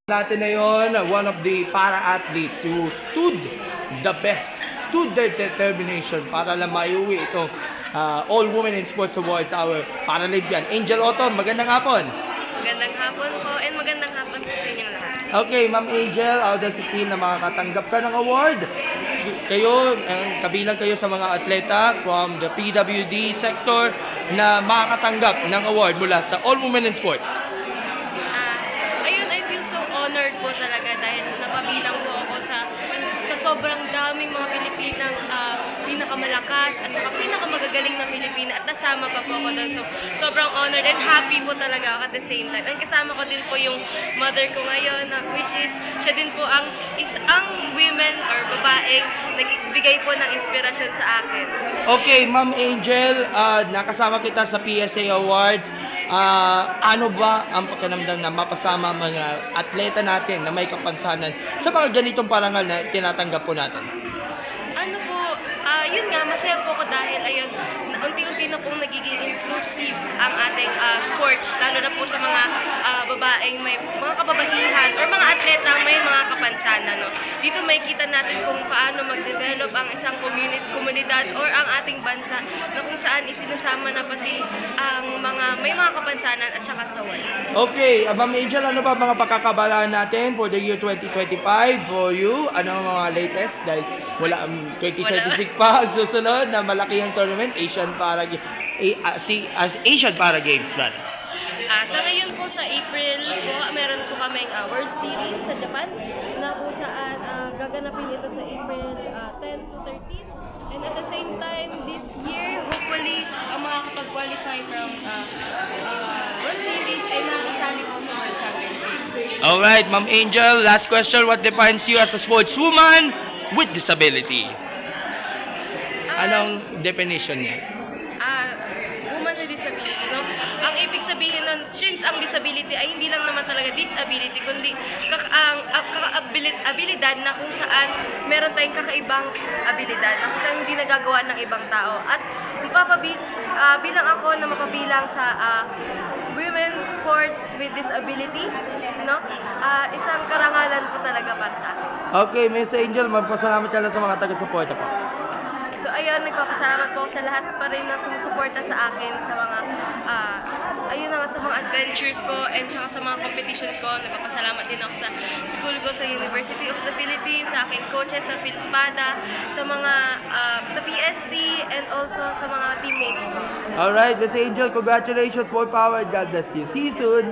Natin na yun, one of the para-athletes who stood the best, stood their determination para lang maiuwi itong All Women in Sports Awards, our Paralympian. Angel Otto, magandang hapon. Magandang hapon po, and magandang hapon po sa inyong lahat. Okay, Ma'am Angel, how does it feel na makakatanggap ka ng award? Kayo, kabilang kayo sa mga atleta from the PWD sector na makakatanggap ng award mula sa All Women in Sports. Ayun, I feel so honored po talaga dahil napabilang po ako sa sobrang daming mga Pilipinang pinakamalakas at saka pinakamagagaling na Pilipina at nasama pa po ako doon. So, sobrang honored and happy po talaga ako at the same time. And kasama ko din po yung mother ko ngayon, which is, siya din po ang women or babaeng nagbigay po ng inspirasyon sa akin. Okay, Ma'am Angel, nakasama kita sa PSA Awards. Ano ba ang pakiramdam na mapasama mga atleta natin na may kapansanan sa mga ganitong parangal na tinatanggap po natin? Ano po, yun nga, masaya po ako dahil ayun, unti-unti na pong nagiging inclusive ang ating sports, lalo na po sa mga babaeng may mga kababaihan or mga atleta may mga kapansanan. No? Dito may kita natin kung paano mag-develop ang isang komunidad or ang ating bansa na kung saan isinasama na pati ang mga may mga kapansanan at saka sa wala. Okay, Ma'am Angel, ano ba mga pakakabalaan natin for the year 2025 for you? Ano ang mga latest? Dahil wala 2026 pa ang susunod na malaki ang tournament, Asian Para Games ba? Sa ngayon po sa April po, meron po kaming World Series sa Japan na kung saan gaganapin ito sa April 10 to 13. And at the same time, this year, hopefully, ang makakapag-qualify from World Series ay makakasali po sa World Championships. Alright, Ma'am Angel, last question. What defines you as a sportswoman with disability? Anong definition niya? Woman with disability, no? Ang ibig sabihin nun, since ang disability ay hindi lang naman talaga disability, kundi ang abilidad na kung saan meron tayong kakaibang abilidad na kung saan hindi nagagawa ng ibang tao. At bilang ako na mapabilang sa women's sports with disability, no? Isang karangalan po talaga para sa akin. Okay, Miss Angel, magpasalamat ka lang sa mga taga-suporta po. So ayun, nagpapasalamat po sa lahat pa rin na sumusuporta sa akin sa mga ayun na sa mga adventures ko and saka sa mga competitions ko. Nagpapasalamat din ako sa school ko sa University of the Philippines, sa aking coaches sa Philspada, sa mga sa PSC and also sa mga teammates ko. Alright, Miss Angel, congratulations, more power, God bless you. See you soon!